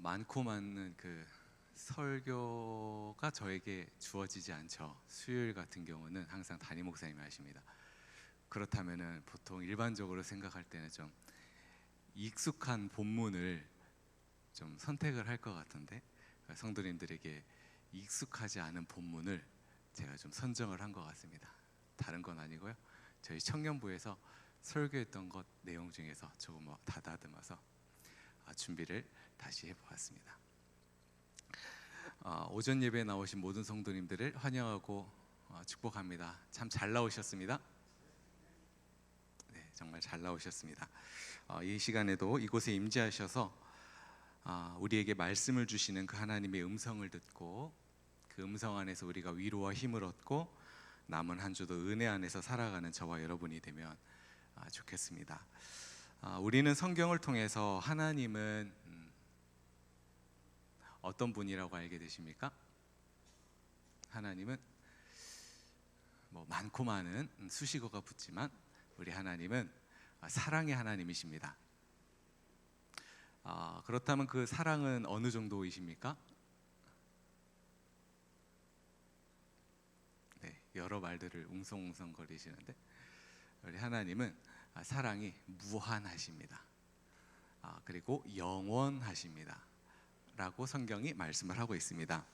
많고 많은 설교가 저에게 주어지지 않죠. 수요일 같은 경우는 항상 담임 목사님이 하십니다. 그렇다면은 보통 일반적으로 생각할 때는 좀 익숙한 본문을 좀 선택을 할 것 같은데, 성도님들에게 익숙하지 않은 본문을 제가 좀 선정을 한 것 같습니다. 다른 건 아니고요, 저희 청년부에서 설교했던 것 내용 중에서 조금 다다듬어서 준비를 다시 해보았습니다. 오전 예배에 나오신 모든 성도님들을 환영하고 축복합니다. 참 잘 나오셨습니다. 네, 정말 잘 나오셨습니다. 이 시간에도 이곳에 임재하셔서 우리에게 말씀을 주시는 그 하나님의 음성을 듣고 그 음성 안에서 우리가 위로와 힘을 얻고 남은 한 주도 은혜 안에서 살아가는 저와 여러분이 되면 좋겠습니다. 우리는 성경을 통해서 하나님은 어떤 분이라고 알게 되십니까? 하나님은 많고 많은 수식어가 붙지만 우리 하나님은 사랑의 하나님이십니다. 그렇다면 그 사랑은 어느 정도이십니까? 네, 여러 말들을 웅성웅성 거리시는데 우리 하나님은 사랑이 무한하십니다. 그리고 영원하십니다 라고 성경이 말씀을 하고 있습니다.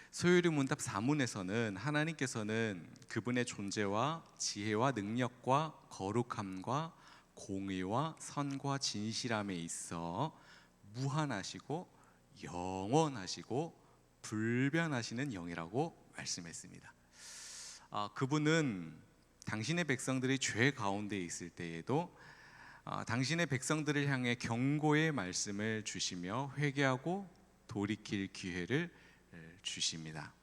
소요리 문답 4문에서는 하나님께서는 그분의 존재와 지혜와 능력과 거룩함과 공의와 선과 진실함에 있어 무한하시고 영원하시고 불변하시는 영이라고 말씀했습니다. 그분은 당신의 백성들이 죄 가운데 있을 때에도 당신의 백성들을 향해 경고의 말씀을 주시며 회개하고 돌이킬 기회를 주십니다.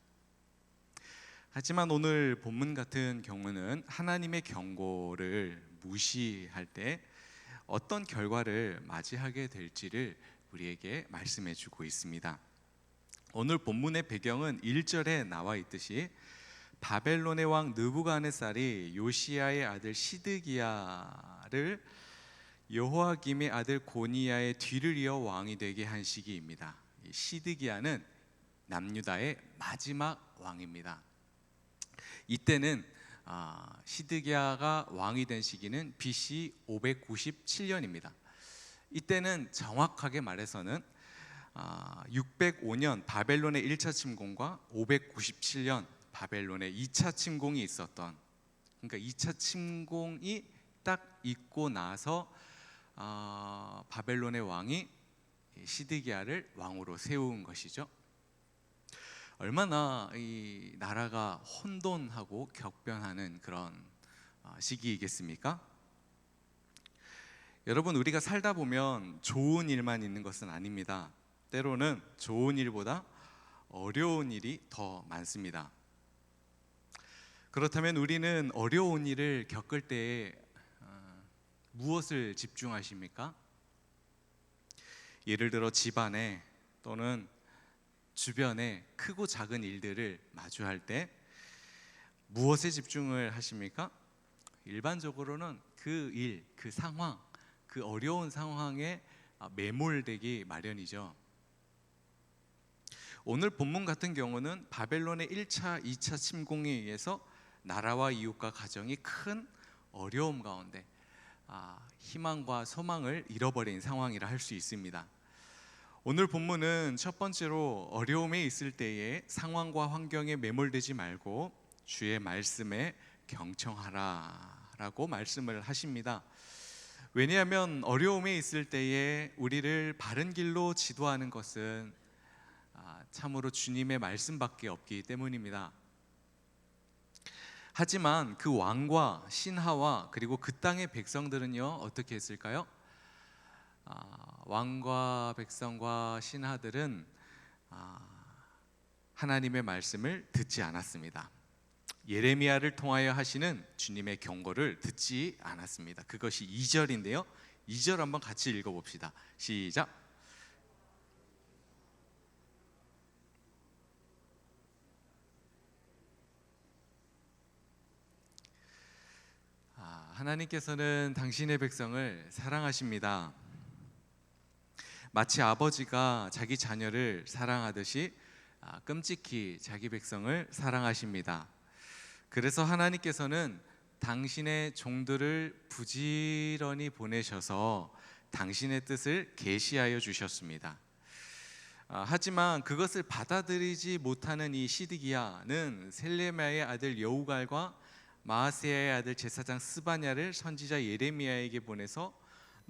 하지만 오늘 본문 같은 경우는 하나님의 경고를 무시할 때 어떤 결과를 맞이하게 될지를 우리에게 말씀해 주고 있습니다. 오늘 본문의 배경은 1절에 나와 있듯이 바벨론의 왕 느부갓네살이 요시야의 아들 시드기야를 여호아김의 아들 고니야의 뒤를 이어 왕이 되게 한 시기입니다. 시드기야는 남유다의 마지막 왕입니다. 이때는 시드기야가 왕이 된 시기는 BC 597년입니다. 이때는 정확하게 말해서는 605년 바벨론의 1차 침공과 597년 바벨론의 2차 침공이 있었던, 그러니까 2차 침공이 딱 있고 나서 바벨론의 왕이 시드기야를 왕으로 세운 것이죠. 얼마나 이 나라가 혼돈하고 격변하는 그런 시기이겠습니까? 여러분, 우리가 살다 보면 좋은 일만 있는 것은 아닙니다. 때로는 좋은 일보다 어려운 일이 더 많습니다. 그렇다면 우리는 어려운 일을 겪을 때에 무엇을 집중하십니까? 예를 들어 집안에 또는 주변에 크고 작은 일들을 마주할 때 무엇에 집중을 하십니까? 일반적으로는 그 일, 그 상황, 그 어려운 상황에 매몰되기 마련이죠. 오늘 본문 같은 경우는 바벨론의 1차, 2차 침공에 의해서 나라와 이웃과 가정이 큰 어려움 가운데 희망과 소망을 잃어버린 상황이라 할 수 있습니다. 오늘 본문은 첫 번째로 어려움에 있을 때에 상황과 환경에 매몰되지 말고 주의 말씀에 경청하라 라고 말씀을 하십니다. 왜냐하면 어려움에 있을 때에 우리를 바른 길로 지도하는 것은 참으로 주님의 말씀밖에 없기 때문입니다. 하지만 그 왕과 신하와 그리고 그 땅의 백성들은요, 어떻게 했을까요? 왕과 백성과 신하들은 하나님의 말씀을 듣지 않았습니다. 예레미야를 통하여 하시는 주님의 경고를 듣지 않았습니다. 그것이 2절인데요 2절 한번 같이 읽어봅시다. 시작. 하나님께서는 당신의 백성을 사랑하십니다. 마치 아버지가 자기 자녀를 사랑하듯이 끔찍히 자기 백성을 사랑하십니다. 그래서 하나님께서는 당신의 종들을 부지런히 보내셔서 당신의 뜻을 계시하여 주셨습니다. 하지만 그것을 받아들이지 못하는 이 시드기야는 셀레미야의 아들 여우갈과 마아세야의 아들 제사장 스바냐를 선지자 예레미야에게 보내서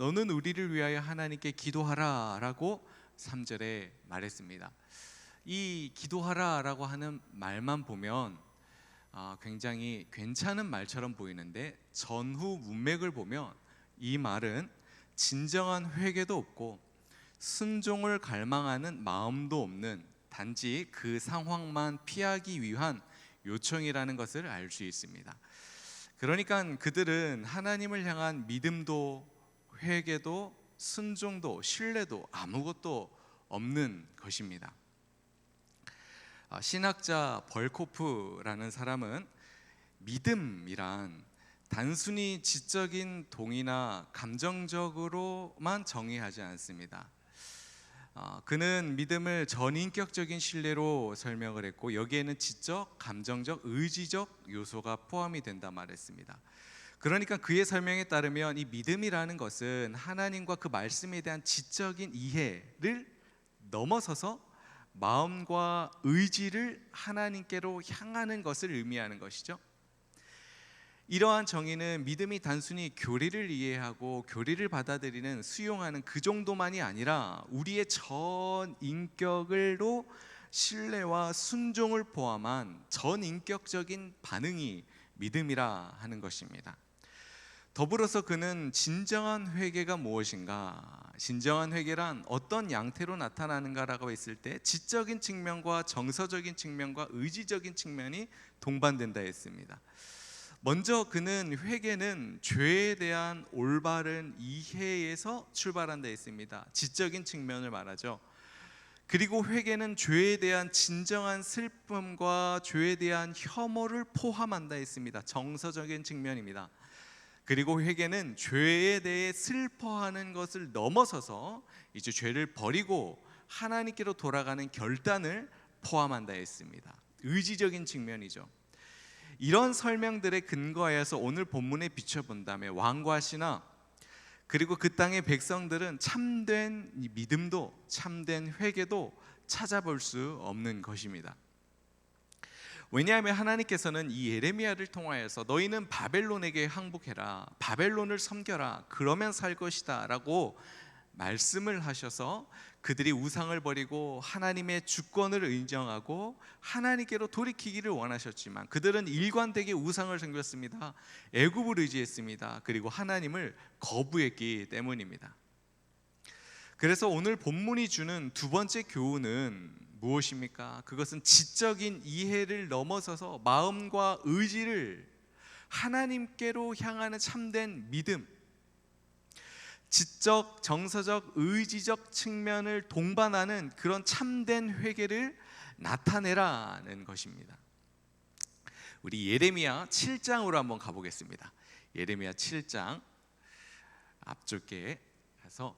너는 우리를 위하여 하나님께 기도하라 라고 3절에 말했습니다. 이 기도하라 라고 하는 말만 보면 굉장히 괜찮은 말처럼 보이는데 전후 문맥을 보면 이 말은 진정한 회개도 없고 순종을 갈망하는 마음도 없는 단지 그 상황만 피하기 위한 요청이라는 것을 알 수 있습니다. 그러니까 그들은 하나님을 향한 믿음도 회개도 순종도 신뢰도 아무것도 없는 것입니다. 신학자 벌코프라는 사람은 믿음이란 단순히 지적인 동의나 감정적으로만 정의하지 않습니다. 그는 믿음을 전인격적인 신뢰로 설명을 했고 여기에는 지적, 감정적, 의지적 요소가 포함이 된다 말했습니다. 그러니까 그의 설명에 따르면 이 믿음이라는 것은 하나님과 그 말씀에 대한 지적인 이해를 넘어서서 마음과 의지를 하나님께로 향하는 것을 의미하는 것이죠. 이러한 정의는 믿음이 단순히 교리를 이해하고 교리를 받아들이는 수용하는 그 정도만이 아니라 우리의 전 인격으로 신뢰와 순종을 포함한 전인격적인 반응이 믿음이라 하는 것입니다. 더불어서 그는 진정한 회개가 무엇인가, 진정한 회개란 어떤 양태로 나타나는가라고 했을 때 지적인 측면과 정서적인 측면과 의지적인 측면이 동반된다 했습니다. 먼저 그는 회개는 죄에 대한 올바른 이해에서 출발한다 했습니다. 지적인 측면을 말하죠. 그리고 회개는 죄에 대한 진정한 슬픔과 죄에 대한 혐오를 포함한다 했습니다. 정서적인 측면입니다. 그리고 회개는 죄에 대해 슬퍼하는 것을 넘어서서 이제 죄를 버리고 하나님께로 돌아가는 결단을 포함한다 했습니다. 의지적인 측면이죠. 이런 설명들에 근거하여서 오늘 본문에 비춰본다면 왕과 신하 그리고 그 땅의 백성들은 참된 믿음도 참된 회개도 찾아볼 수 없는 것입니다. 왜냐하면 하나님께서는 이 예레미야를 통하여서 너희는 바벨론에게 항복해라, 바벨론을 섬겨라, 그러면 살 것이다 라고 말씀을 하셔서 그들이 우상을 버리고 하나님의 주권을 인정하고 하나님께로 돌이키기를 원하셨지만 그들은 일관되게 우상을 섬겼습니다. 애굽을 의지했습니다. 그리고 하나님을 거부했기 때문입니다. 그래서 오늘 본문이 주는 두 번째 교훈은 무엇입니까? 그것은 지적인 이해를 넘어서서 마음과 의지를 하나님께로 향하는 참된 믿음, 지적, 정서적, 의지적 측면을 동반하는 그런 참된 회개를 나타내라는 것입니다. 우리 예레미야 7장으로 한번 가보겠습니다. 예레미야 7장 앞쪽에 가서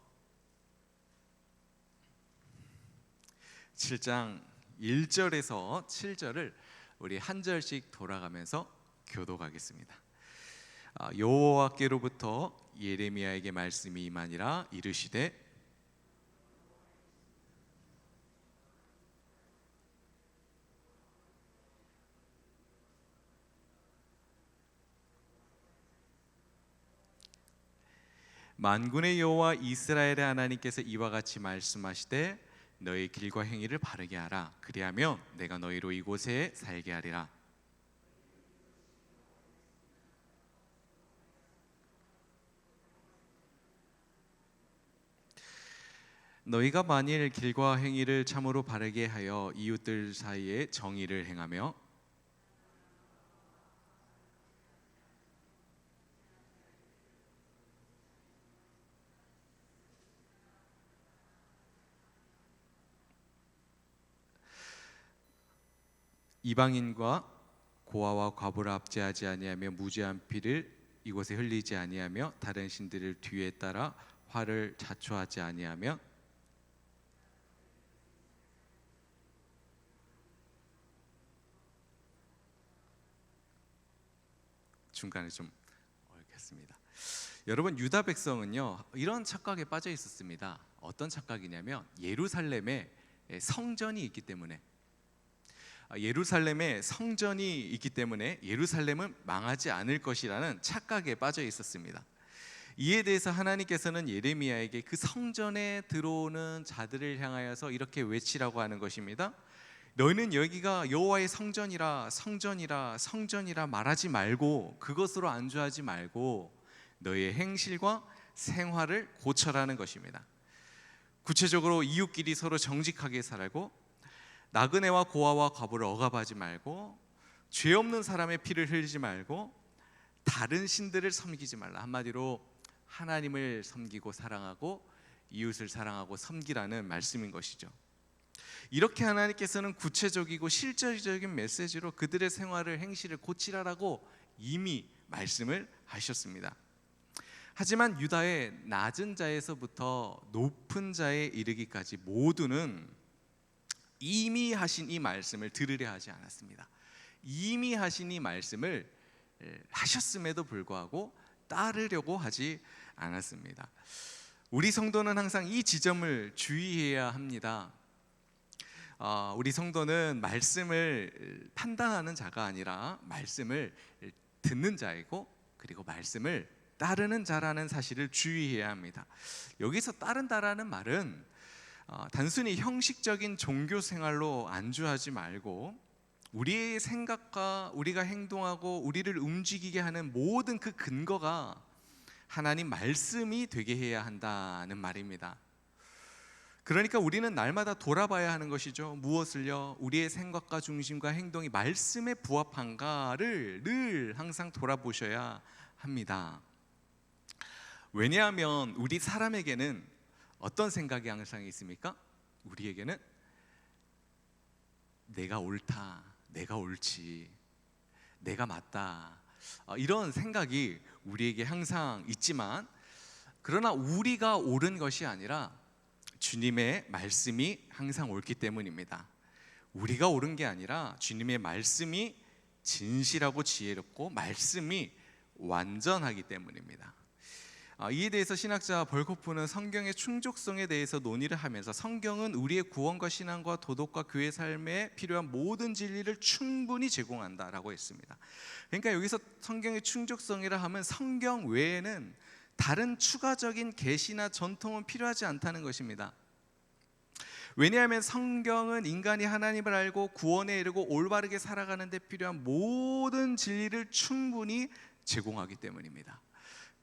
7장 1절에서 7절을 우리 한 절씩 돌아가면서 교독하겠습니다. 여호와께로부터 예레미야에게 말씀이 임하니라. 이르시되 만군의 여호와 이스라엘의 하나님께서 이와 같이 말씀하시되 너희 길과 행위를 바르게 하라. 그리하면 내가 너희로 이곳에 살게 하리라. 너희가 만일 길과 행위를 참으로 바르게 하여 이웃들 사이에 정의를 행하며 이방인과 고아와 과부를 압제하지 아니하며 무죄한 피를 이곳에 흘리지 아니하며 다른 신들을 뒤에 따라 화를 자초하지 아니하며 중간에 좀 얽혔습니다. 여러분, 유다 백성은요 이런 착각에 빠져 있었습니다. 어떤 착각이냐면 예루살렘에 성전이 있기 때문에 예루살렘에 성전이 있기 때문에 예루살렘은 망하지 않을 것이라는 착각에 빠져 있었습니다. 이에 대해서 하나님께서는 예레미야에게 그 성전에 들어오는 자들을 향하여서 이렇게 외치라고 하는 것입니다. 너희는 여기가 여호와의 성전이라 성전이라 성전이라 말하지 말고 그것으로 안주하지 말고 너희의 행실과 생활을 고쳐라는 것입니다. 구체적으로 이웃끼리 서로 정직하게 살고 나그네와 고아와 과부를 억압하지 말고 죄 없는 사람의 피를 흘리지 말고 다른 신들을 섬기지 말라. 한마디로 하나님을 섬기고 사랑하고 이웃을 사랑하고 섬기라는 말씀인 것이죠. 이렇게 하나님께서는 구체적이고 실질적인 메시지로 그들의 생활을 행실을 고치라라고 이미 말씀을 하셨습니다. 하지만 유다의 낮은 자에서부터 높은 자에 이르기까지 모두는 이미 하신 이 말씀을 들으려 하지 않았습니다. 이미 하신 이 말씀을 하셨음에도 불구하고 따르려고 하지 않았습니다. 우리 성도는 항상 이 지점을 주의해야 합니다. 우리 성도는 말씀을 판단하는 자가 아니라 말씀을 듣는 자이고 그리고 말씀을 따르는 자라는 사실을 주의해야 합니다. 여기서 따른다라는 말은 단순히 형식적인 종교 생활로 안주하지 말고 우리의 생각과 우리가 행동하고 우리를 움직이게 하는 모든 그 근거가 하나님 말씀이 되게 해야 한다는 말입니다. 그러니까 우리는 날마다 돌아봐야 하는 것이죠. 무엇을요? 우리의 생각과 중심과 행동이 말씀에 부합한가를 늘 항상 돌아보셔야 합니다. 왜냐하면 우리 사람에게는 어떤 생각이 항상 있습니까? 우리에게는 내가 옳다, 내가 옳지, 내가 맞다, 이런 생각이 우리에게 항상 있지만, 그러나 우리가 옳은 것이 아니라 주님의 말씀이 항상 옳기 때문입니다. 우리가 옳은 게 아니라 주님의 말씀이 진실하고 지혜롭고 말씀이 완전하기 때문입니다. 이에 대해서 신학자 벌코프는 성경의 충족성에 대해서 논의를 하면서 성경은 우리의 구원과 신앙과 도덕과 교회 삶에 필요한 모든 진리를 충분히 제공한다라고 했습니다. 그러니까 여기서 성경의 충족성이라 하면 성경 외에는 다른 추가적인 계시나 전통은 필요하지 않다는 것입니다. 왜냐하면 성경은 인간이 하나님을 알고 구원에 이르고 올바르게 살아가는 데 필요한 모든 진리를 충분히 제공하기 때문입니다.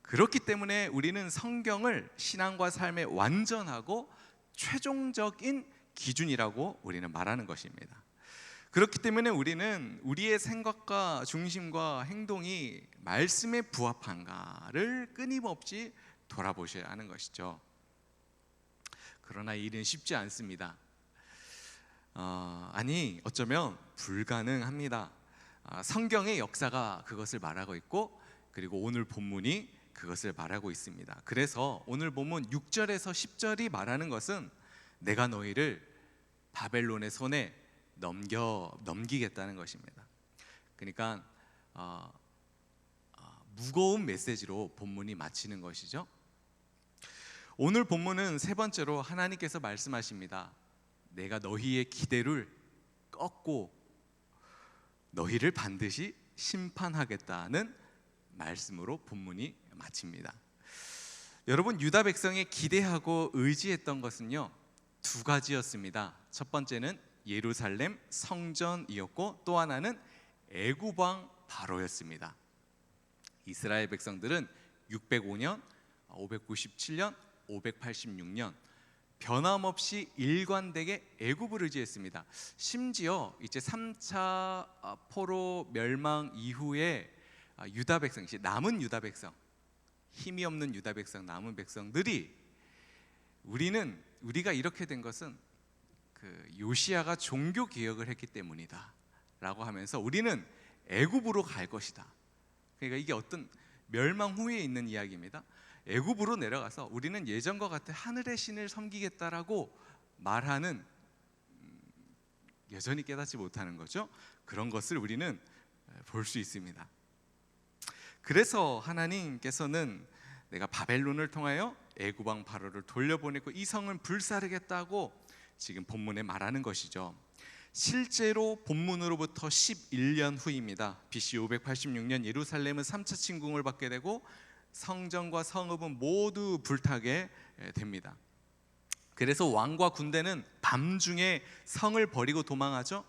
그렇기 때문에 우리는 성경을 신앙과 삶의 완전하고 최종적인 기준이라고 우리는 말하는 것입니다. 그렇기 때문에 우리는 우리의 생각과 중심과 행동이 말씀에 부합한가를 끊임없이 돌아보셔야 하는 것이죠. 그러나 이 일은 쉽지 않습니다. 어쩌면 불가능합니다. 성경의 역사가 그것을 말하고 있고 그리고 오늘 본문이 그것을 말하고 있습니다. 그래서 오늘 본문 6절에서 10절이 말하는 것은 내가 너희를 바벨론의 손에 넘기겠다는 것입니다. 그러니까 무거운 메시지로 본문이 마치는 것이죠. 오늘 본문은 세 번째로 하나님께서 말씀하십니다. 내가 너희의 기대를 꺾고 너희를 반드시 심판하겠다는 말씀으로 본문이 마칩니다. 여러분, 유다 백성이 기대하고 의지했던 것은요 두 가지였습니다. 첫 번째는 예루살렘 성전이었고 또 하나는 애굽 왕 바로였습니다. 이스라엘 백성들은 605년, 597년, 586년 변함없이 일관되게 애굽을 의지했습니다. 심지어 이제 3차 포로 멸망 이후에 유다 백성, 남은 유다 백성, 힘이 없는 유다 백성, 남은 백성들이 우리가 이렇게 된 것은 그 요시야가 종교 개혁을 했기 때문이다 라고 하면서 우리는 애굽으로 갈 것이다. 그러니까 이게 어떤 멸망 후에 있는 이야기입니다. 애굽으로 내려가서 우리는 예전과 같은 하늘의 신을 섬기겠다라고 말하는, 여전히 깨닫지 못하는 거죠. 그런 것을 우리는 볼 수 있습니다. 그래서 하나님께서는 내가 바벨론을 통하여 애굽 왕 바로를 돌려보내고 이 성을 불사르겠다고 지금 본문에 말하는 것이죠. 실제로 본문으로부터 11년 후입니다. BC 586년 예루살렘은 3차 침공을 받게 되고 성전과 성읍은 모두 불타게 됩니다. 그래서 왕과 군대는 밤중에 성을 버리고 도망하죠.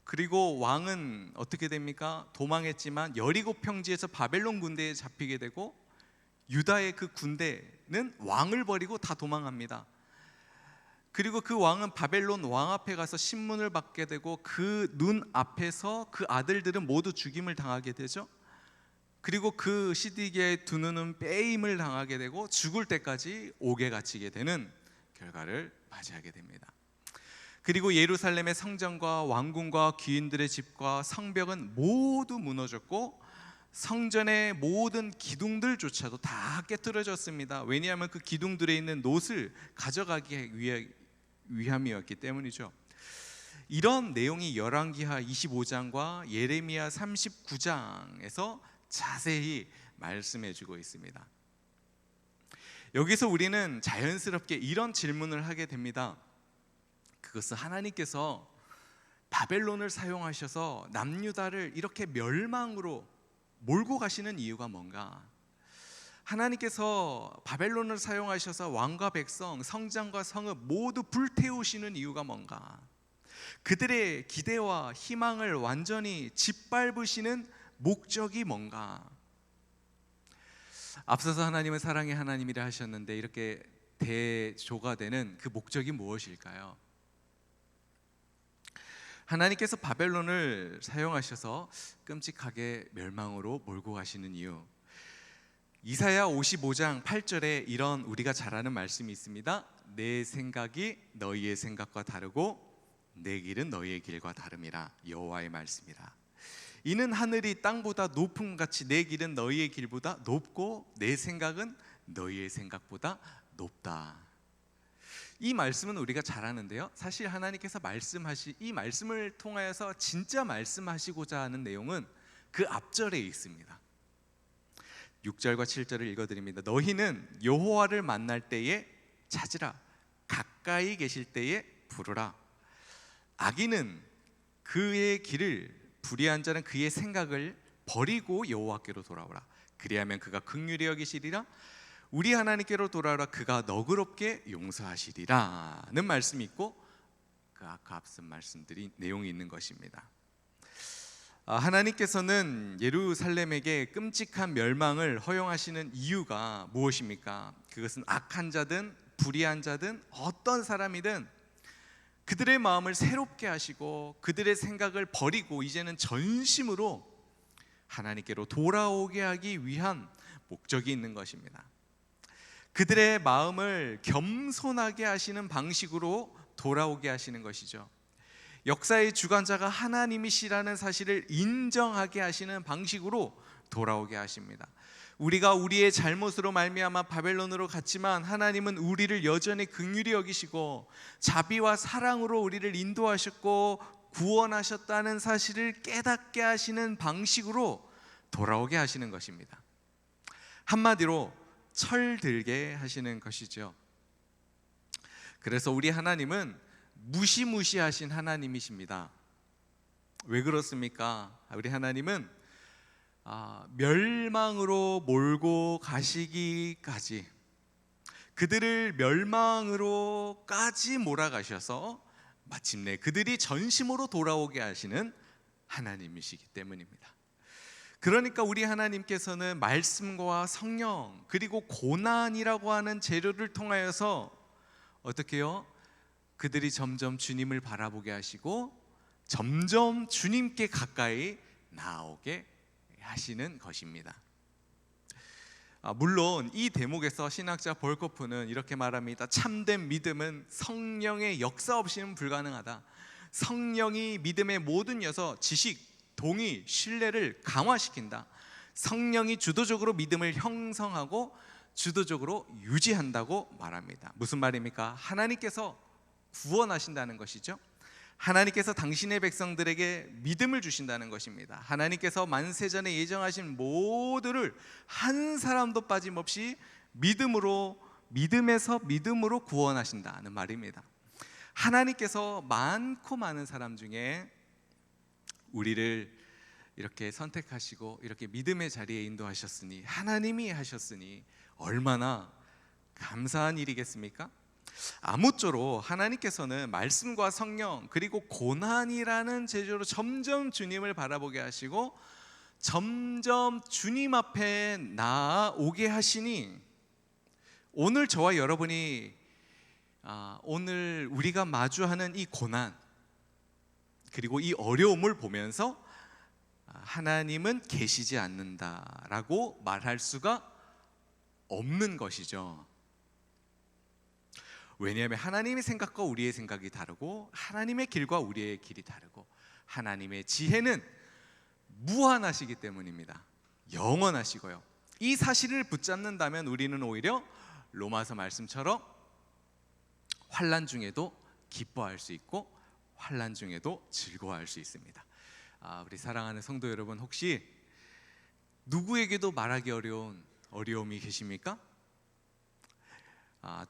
그리고 왕은 어떻게 됩니까? 도망했지만 여리고 평지에서 바벨론 군대에 잡히게 되고 유다의 그 군대는 왕을 버리고 다 도망합니다. 그리고 그 왕은 바벨론 왕 앞에 가서 신문을 받게 되고 그 눈 앞에서 그 아들들은 모두 죽임을 당하게 되죠. 그리고 그 시디기아의 두 눈은 빼임을 당하게 되고 죽을 때까지 옥에 갇히게 되는 결과를 맞이하게 됩니다. 그리고 예루살렘의 성전과 왕궁과 귀인들의 집과 성벽은 모두 무너졌고 성전의 모든 기둥들조차도 다 깨트려졌습니다. 왜냐하면 그 기둥들에 있는 놋을 가져가기 위함이었기 때문이죠. 이런 내용이 열왕기하 25장과 예레미야 39장에서 자세히 말씀해주고 있습니다. 여기서 우리는 자연스럽게 이런 질문을 하게 됩니다. 그것은 하나님께서 바벨론을 사용하셔서 남유다를 이렇게 멸망으로 몰고 가시는 이유가 뭔가? 하나님께서 바벨론을 사용하셔서 왕과 백성, 성전과 성읍 모두 불태우시는 이유가 뭔가? 그들의 기대와 희망을 완전히 짓밟으시는 목적이 뭔가? 앞서서 하나님은 사랑의 하나님이라 하셨는데 이렇게 대조가 되는 그 목적이 무엇일까요? 하나님께서 바벨론을 사용하셔서 끔찍하게 멸망으로 몰고 가시는 이유, 이사야 55장 8절에 이런 우리가 잘 아는 말씀이 있습니다. 내 생각이 너희의 생각과 다르고 내 길은 너희의 길과 다름이라. 여호와의 말씀이라. 이는 하늘이 땅보다 높음 같이 내 길은 너희의 길보다 높고 내 생각은 너희의 생각보다 높다. 이 말씀은 우리가 잘 아는데요, 사실 하나님께서 이 말씀을 통하여서 진짜 말씀하시고자 하는 내용은 그 앞절에 있습니다. 6절과 7절을 읽어드립니다. 너희는 여호와를 만날 때에 찾으라. 가까이 계실 때에 부르라. 악인은 그의 길을, 불의한 자는 그의 생각을 버리고 여호와께로 돌아오라. 그리하면 그가 긍휼히 여기시리라. 우리 하나님께로 돌아오라. 그가 너그럽게 용서하시리라는 말씀이 있고 그 아까 앞선 말씀들이 내용이 있는 것입니다. 하나님께서는 예루살렘에게 끔찍한 멸망을 허용하시는 이유가 무엇입니까? 그것은 악한 자든 불의한 자든 어떤 사람이든 그들의 마음을 새롭게 하시고 그들의 생각을 버리고 이제는 전심으로 하나님께로 돌아오게 하기 위한 목적이 있는 것입니다. 그들의 마음을 겸손하게 하시는 방식으로 돌아오게 하시는 것이죠. 역사의 주관자가 하나님이시라는 사실을 인정하게 하시는 방식으로 돌아오게 하십니다. 우리가 우리의 잘못으로 말미암아 바벨론으로 갔지만 하나님은 우리를 여전히 긍휼히 여기시고 자비와 사랑으로 우리를 인도하셨고 구원하셨다는 사실을 깨닫게 하시는 방식으로 돌아오게 하시는 것입니다. 한마디로 철들게 하시는 것이죠. 그래서 우리 하나님은 무시무시하신 하나님이십니다. 왜 그렇습니까? 우리 하나님은 멸망으로 몰고 가시기까지, 그들을 멸망으로까지 몰아가셔서 마침내 그들이 전심으로 돌아오게 하시는 하나님이시기 때문입니다. 그러니까 우리 하나님께서는 말씀과 성령 그리고 고난이라고 하는 재료를 통하여서 어떻게 해요? 그들이 점점 주님을 바라보게 하시고 점점 주님께 가까이 나오게 하시는 것입니다. 물론 이 대목에서 신학자 볼코프는 이렇게 말합니다. 참된 믿음은 성령의 역사 없이는 불가능하다. 성령이 믿음의 모든 요소, 지식, 동의, 신뢰를 강화시킨다. 성령이 주도적으로 믿음을 형성하고 주도적으로 유지한다고 말합니다. 무슨 말입니까? 하나님께서 구원하신다는 것이죠. 하나님께서 당신의 백성들에게 믿음을 주신다는 것입니다. 하나님께서 만세전에 예정하신 모두를 한 사람도 빠짐없이 믿음에서 믿음으로 구원하신다는 말입니다. 하나님께서 많고 많은 사람 중에 우리를 이렇게 선택하시고 이렇게 믿음의 자리에 인도하셨으니, 하나님이 하셨으니 얼마나 감사한 일이겠습니까? 아무쪼록 하나님께서는 말씀과 성령 그리고 고난이라는 제조로 점점 주님을 바라보게 하시고 점점 주님 앞에 나아오게 하시니, 오늘 저와 여러분이 오늘 우리가 마주하는 이 고난 그리고 이 어려움을 보면서 하나님은 계시지 않는다라고 말할 수가 없는 것이죠. 왜냐하면 하나님의 생각과 우리의 생각이 다르고, 하나님의 길과 우리의 길이 다르고, 하나님의 지혜는 무한하시기 때문입니다. 영원하시고요. 이 사실을 붙잡는다면 우리는 오히려 로마서 말씀처럼 환난 중에도 기뻐할 수 있고 환난 중에도 즐거워할 수 있습니다. 우리 사랑하는 성도 여러분, 혹시 누구에게도 말하기 어려운 어려움이 계십니까?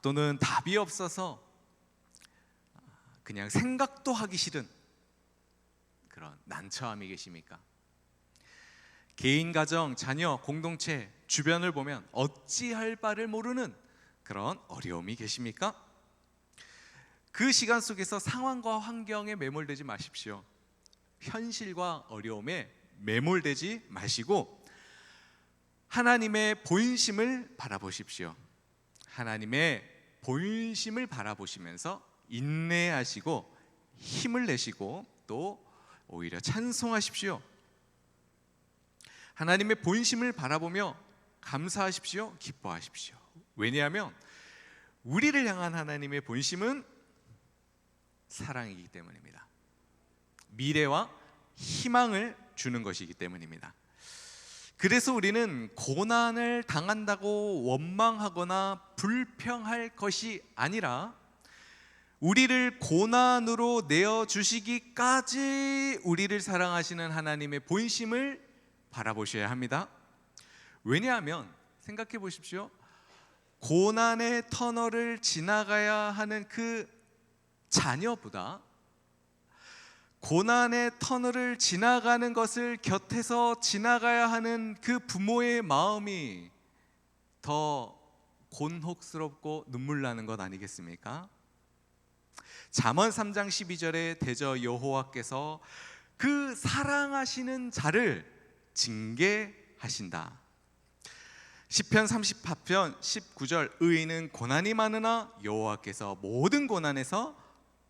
또는 답이 없어서 그냥 생각도 하기 싫은 그런 난처함이 계십니까? 개인, 가정, 자녀, 공동체, 주변을 보면 어찌할 바를 모르는 그런 어려움이 계십니까? 그 시간 속에서 상황과 환경에 매몰되지 마십시오. 현실과 어려움에 매몰되지 마시고 하나님의 본심을 바라보십시오. 하나님의 본심을 바라보시면서 인내하시고 힘을 내시고 또 오히려 찬송하십시오. 하나님의 본심을 바라보며 감사하십시오. 기뻐하십시오. 왜냐하면 우리를 향한 하나님의 본심은 사랑이기 때문입니다. 미래와 희망을 주는 것이기 때문입니다. 그래서 우리는 고난을 당한다고 원망하거나 불평할 것이 아니라 우리를 고난으로 내어주시기까지 우리를 사랑하시는 하나님의 본심을 바라보셔야 합니다. 왜냐하면 생각해 보십시오. 고난의 터널을 지나가야 하는 그 자녀보다 고난의 터널을 지나가는 것을 곁에서 지나가야 하는 그 부모의 마음이 더 곤혹스럽고 눈물 나는 것 아니겠습니까? 잠언 3장 12절에 대저 여호와께서 그 사랑하시는 자를 징계하신다. 시편 38편 19절 의인은 고난이 많으나 여호와께서 모든 고난에서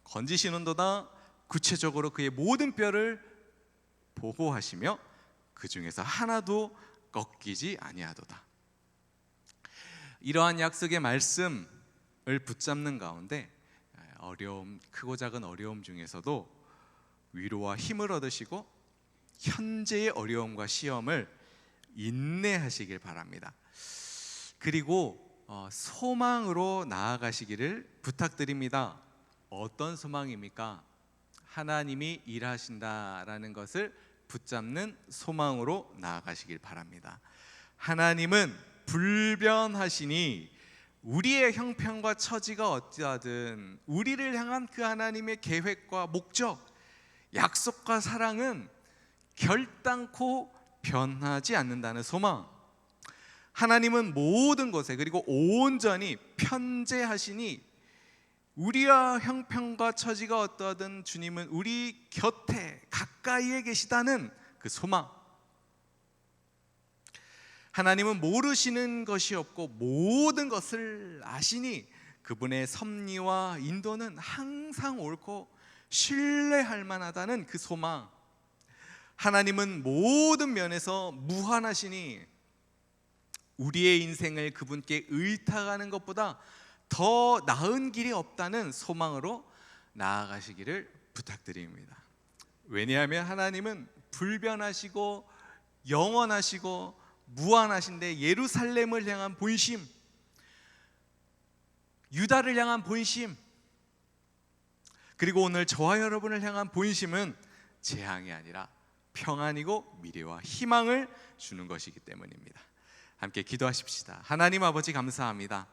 건지시는도다. 구체적으로 그의 모든 뼈를 보호하시며 그 중에서 하나도 꺾이지 아니하도다. 이러한 약속의 말씀을 붙잡는 가운데 어려움, 크고 작은 어려움 중에서도 위로와 힘을 얻으시고 현재의 어려움과 시험을 인내하시길 바랍니다. 그리고 소망으로 나아가시기를 부탁드립니다. 어떤 소망입니까? 하나님이 일하신다라는 것을 붙잡는 소망으로 나아가시길 바랍니다. 하나님은 불변하시니 우리의 형편과 처지가 어찌하든 우리를 향한 그 하나님의 계획과 목적, 약속과 사랑은 결단코 변하지 않는다는 소망. 하나님은 모든 것에 그리고 온전히 편재하시니 우리와 형편과 처지가 어떠하든 주님은 우리 곁에 가까이에 계시다는 그 소망. 하나님은 모르시는 것이 없고 모든 것을 아시니 그분의 섭리와 인도는 항상 옳고 신뢰할 만하다는 그 소망. 하나님은 모든 면에서 무한하시니 우리의 인생을 그분께 의탁하는 것보다 더 나은 길이 없다는 소망으로 나아가시기를 부탁드립니다. 왜냐하면 하나님은 불변하시고 영원하시고 무한하신데 예루살렘을 향한 본심, 유다를 향한 본심, 그리고 오늘 저와 여러분을 향한 본심은 재앙이 아니라 평안이고 미래와 희망을 주는 것이기 때문입니다. 함께 기도하십시다. 하나님 아버지 감사합니다.